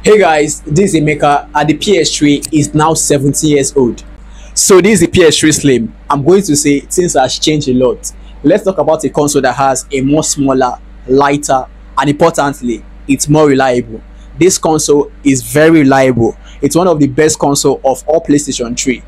Hey guys, this is Emeka and the PS3 is now 70 years old. So this is the PS3 Slim. I'm going to say things has changed a lot. Let's talk about a console that has a more smaller, lighter, and importantly, it's more reliable. This console is very reliable. It's one of the best console of all PlayStation 3.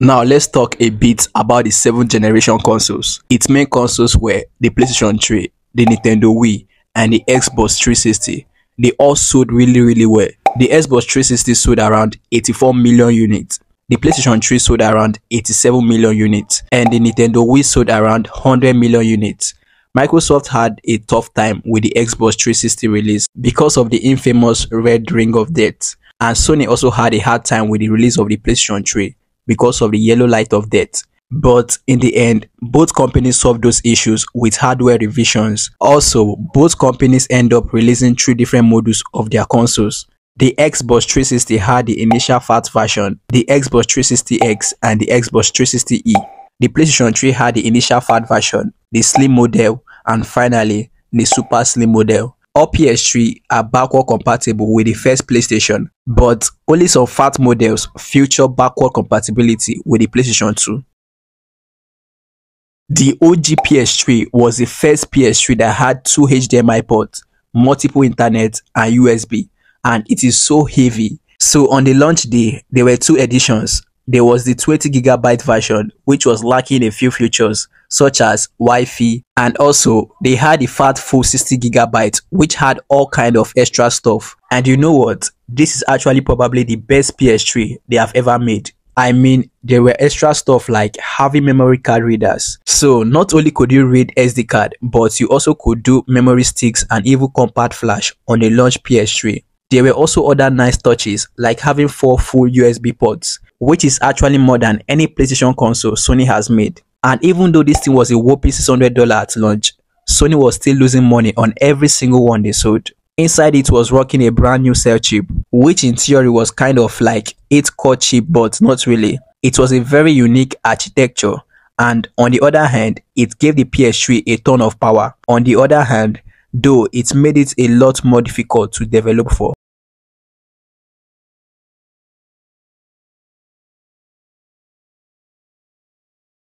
Now let's talk a bit about the 7th generation consoles. Its main consoles were the PlayStation 3, the Nintendo Wii, and the Xbox 360. They all sold really well. The Xbox 360 sold around 84 million units. The PlayStation 3 sold around 87 million units. And the Nintendo Wii sold around 100 million units. Microsoft had a tough time with the Xbox 360 release because of the infamous Red Ring of Death. And Sony also had a hard time with the release of the PlayStation 3 because of the yellow light of death. But in the end, both companies solved those issues with hardware revisions. Also, both companies end up releasing 3 different models of their consoles. The Xbox 360 had the initial fat version, the Xbox 360X and the Xbox 360E. The PlayStation 3 had the initial fat version, the slim model, and finally, the super slim model. All PS3 are backward compatible with the first PlayStation, but only some fat models feature backward compatibility with the PlayStation 2. The OG PS3 was the first PS3 that had 2 HDMI ports, multiple internet and USB, and it is so heavy. So on the launch day, there were 2 editions. There was the 20GB version, which was lacking a few features such as Wi-Fi, and also they had the fat full 60GB, which had all kind of extra stuff. And you know what? This is actually probably the best PS3 they have ever made. I mean, there were extra stuff like having memory card readers. So not only could you read SD card, but you also could do memory sticks and even compact flash on the launch PS3. There were also other nice touches like having 4 full USB ports, which is actually more than any PlayStation console Sony has made. And even though this thing was a whopping $600 at launch, Sony was still losing money on every single one they sold. Inside it was rocking a brand new cell chip, which in theory was kind of like 8-core chip, but not really. It was a very unique architecture, and on the other hand, it gave the PS3 a ton of power. On the other hand, though, it made it a lot more difficult to develop for.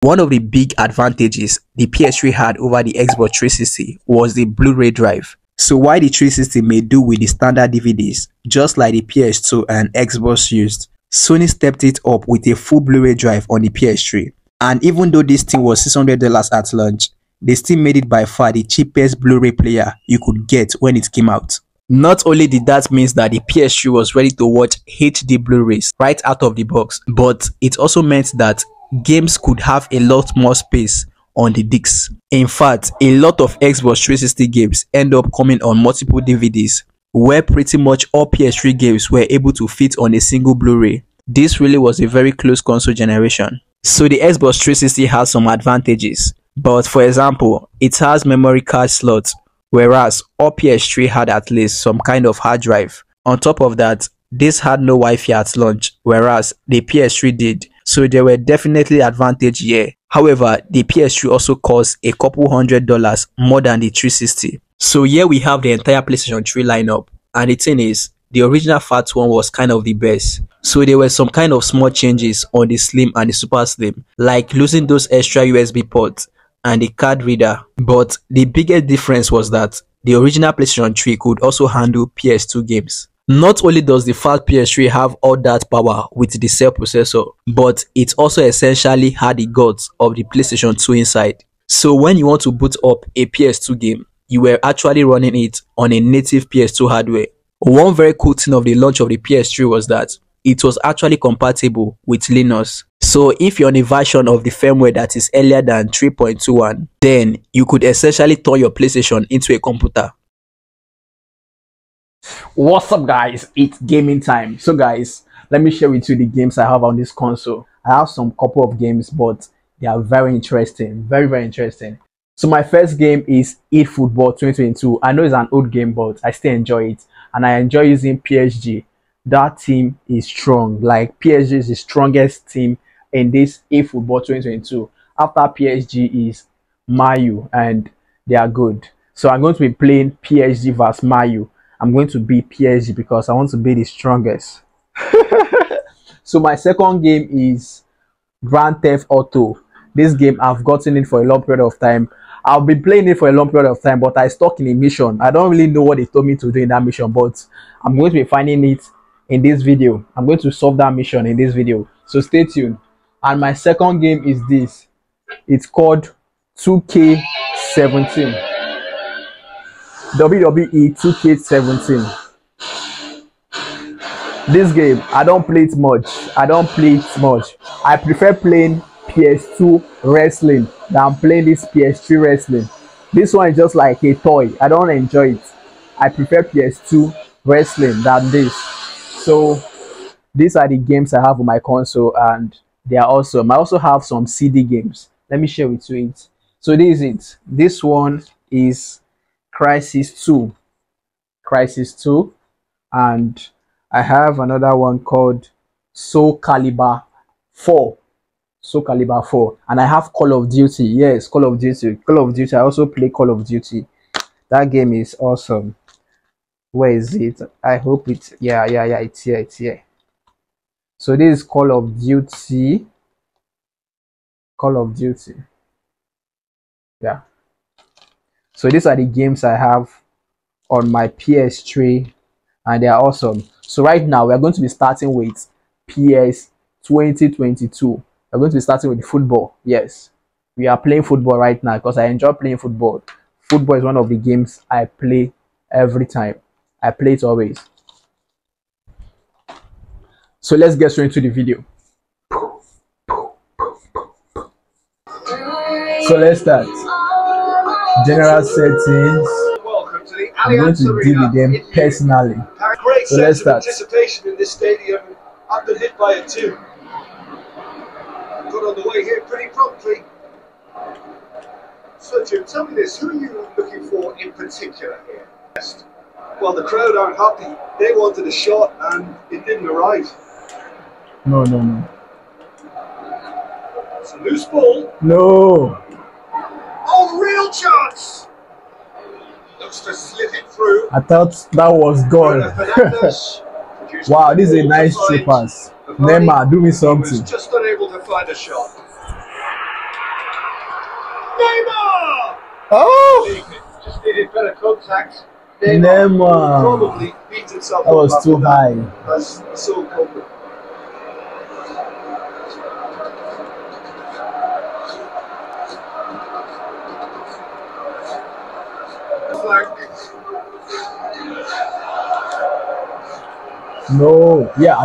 One of the big advantages the PS3 had over the Xbox 360 was the Blu-ray drive. So while the 360 may do with the standard DVDs, just like the PS2 and Xbox used, Sony stepped it up with a full Blu-ray drive on the PS3. And even though this thing was $600 at launch, they still made it by far the cheapest Blu-ray player you could get when it came out. Not only did that mean that the PS3 was ready to watch HD Blu-rays right out of the box, but it also meant that games could have a lot more space on the discs. In fact, a lot of Xbox 360 games end up coming on multiple DVDs, where pretty much all PS3 games were able to fit on a single Blu-ray. This really was a very close console generation. So the Xbox 360 has some advantages, but for example, it has memory card slots, whereas all PS3 had at least some kind of hard drive. On top of that, this had no Wi-Fi at launch, whereas the PS3 did. So there were definitely advantages here. However, the PS3 also cost a couple $100 more than the 360. So here we have the entire PlayStation 3 lineup, and the thing is, the original fat one was kind of the best. So there were some kind of small changes on the Slim and the Super Slim, like losing those extra USB ports and the card reader. But the biggest difference was that the original PlayStation 3 could also handle PS2 games. Not only does the fat PS3 have all that power with the cell processor, but it also essentially had the guts of the PlayStation 2 inside. So when you want to boot up a PS2 game, you were actually running it on a native PS2 hardware. One very cool thing of the launch of the PS3 was that it was actually compatible with Linux. So if you're on a version of the firmware that is earlier than 3.21, then you could essentially turn your PlayStation into a computer. What's up guys, it's gaming time. So guys, let me share with you the games I have on this console. I have some couple of games, but they are very interesting, very interesting. So my first game is eFootball 2022. I know it's an old game, but I still enjoy it, and I enjoy using PSG. That team is strong. Like PSG is the strongest team in this eFootball 2022. After PSG is Mayu, and they are good. So I'm going to be playing PSG vs Mayu. I'm going to beat PSG because I want to be the strongest. So my second game is Grand Theft Auto. This game, I've gotten it for a long period of time. I've been playing it for a long period of time, but I stuck in a mission. I don't really know what they told me to do in that mission, but I'm going to be finding it in this video. I'm going to solve that mission in this video. So stay tuned. And my second game is this. It's called 2K17. WWE 2K17. This game, I don't play it much. I prefer playing PS2 wrestling than playing this PS3 wrestling. This one is just like a toy. I don't enjoy it. I prefer PS2 wrestling than this. So these are the games I have on my console, and they are awesome. I also have some CD games. Let me share with you it. So this is it. This one is Crisis 2. Crisis 2. And I have another one called Soul Calibur 4. Soul Calibur 4. And I have Call of Duty. Yes, Call of Duty. Call of Duty. I also play Call of Duty. That game is awesome. Where is it? I hope it's it's here. So this is Call of Duty. Call of Duty. Yeah. So these are the games I have on my PS3, and they are awesome. So right now we're going to be starting with PS 2022. We're going to be starting with football. Yes, we are playing football right now because I enjoy playing football. Football is one of the games I play every time. I play it always. So let's get straight into the video. So let's start. General settings. I'm going to deal with them personally. Great so let's start. Anticipation in this stadium. I've been hit by it too. Got on the way here pretty promptly. So Jim, tell me this, who are you looking for in particular here? Well, the crowd aren't happy. They wanted a shot and it didn't arrive. No. It's a loose ball. No. Oh, real chance! Looks to slip it through. I thought that was gone. Wow, this is a nice true pass. Neymar, do me something. He was just unable to find a shot. Neymar! Oh! Just needed better contact. Neymar. Probably beat himself. That was too high. That's so common. No, yeah.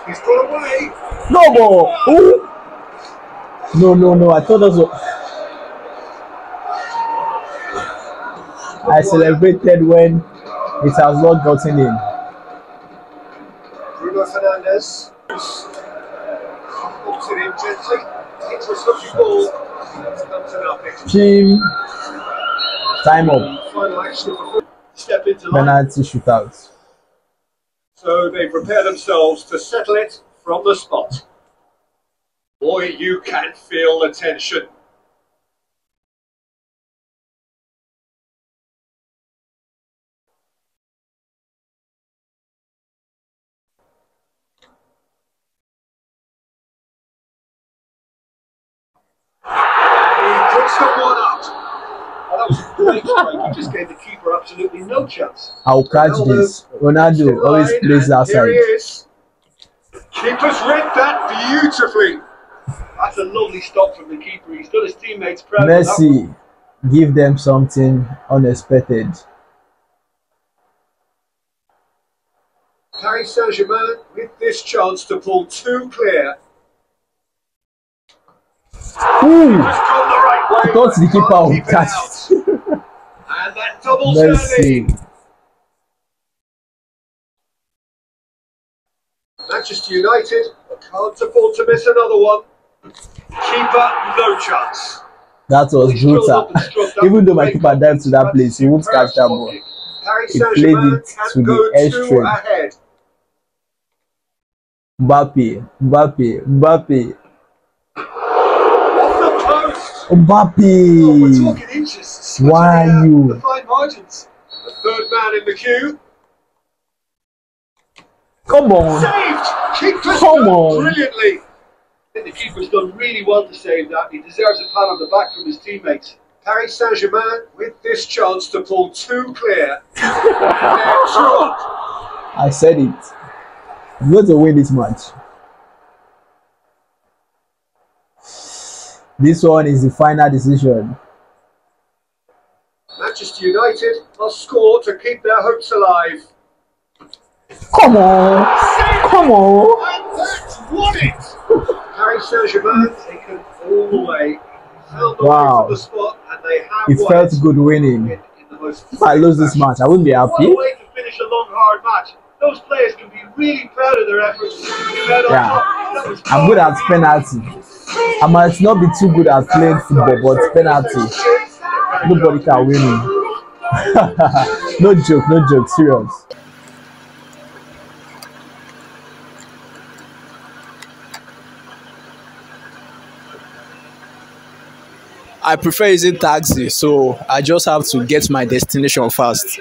He's got away. No ball. Ooh. No. I thought that was. I celebrated when it has not gotten in. Bruno Fernandes puts it in gently. It's a switchy ball. It's come to nothing. Team time up. Final action. Step into line. Penalty shootout. So they prepare themselves to settle it from the spot. Boy, you can feel the tension. He puts the one out. Oh, that was a great strike. He just gave the keeper absolutely no chance. I'll catch this. Ronaldo always plays outside. Here he is. Keeper's read that beautifully. That's a lovely stop from the keeper. He's done his teammates proud. Messi, give them something unexpected. Paris Saint-Germain with this chance to pull two clear. Ooh! Just gone the right way. I thought the keeper would Keep it catch out. it. And that double Messi. standing. Manchester United can't afford to miss another one. Keeper, no chance. That was brutal. Even though my keeper dived to that place, he won't catch that ball. He played it to the extreme. Mbappe. Why are you? The third man in the queue. Come on. Saved! Come on. Brilliantly. I think the keeper's done really well to save that. He deserves a pat on the back from his teammates. Paris Saint-Germain with this chance to pull two clear. I said it. We're going to win this match. This one is the final decision. Manchester United must score to keep their hopes alive. Come on. Come on. And that's won it. Paris Saint-Germain taken all the way. Found the way to the spot, and they have it felt good winning. If I lose this match, I wouldn't be happy. What a way to finish a long, hard match. Those players can be really proud of their efforts. Yeah, I'm good at penalty. I might not be too good at playing football, but penalty, nobody can win me. No joke, serious. I prefer using taxi, so I just have to get my destination fast.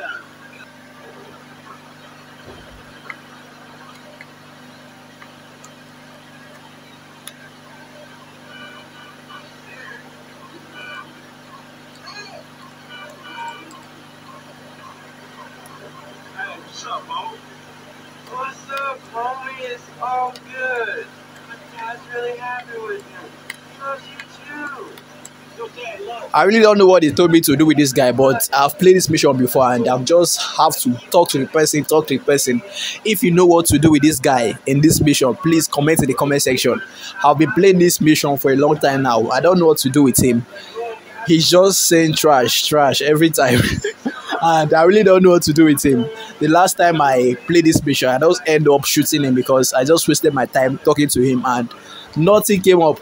What's up, homie? It's all good. My dad's really happy with you. He loves you too. I really don't know what they told me to do with this guy, but I've played this mission before and I've just have to talk to the person. If you know what to do with this guy in this mission, please comment in the comment section. I've been playing this mission for a long time now. I don't know what to do with him. He's just saying trash every time. And I really don't know what to do with him. The last time I played this mission, I just end up shooting him because I just wasted my time talking to him and nothing came up.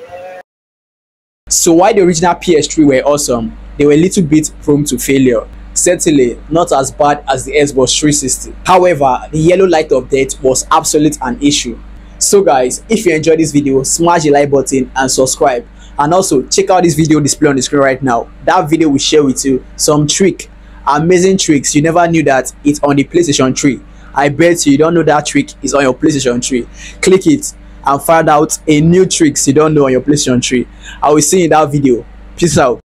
So while the original PS3 were awesome, they were a little bit prone to failure. Certainly not as bad as the Xbox 360. However, the yellow light of death was absolute an issue. So guys, if you enjoyed this video, smash the like button and subscribe. And also check out this video displayed on the screen right now. That video will share with you some amazing tricks you never knew that it's on the PlayStation 3. I bet you don't know that trick is on your PlayStation 3. Click it and find out a new tricks you don't know on your PlayStation 3. I will see you in that video. Peace out.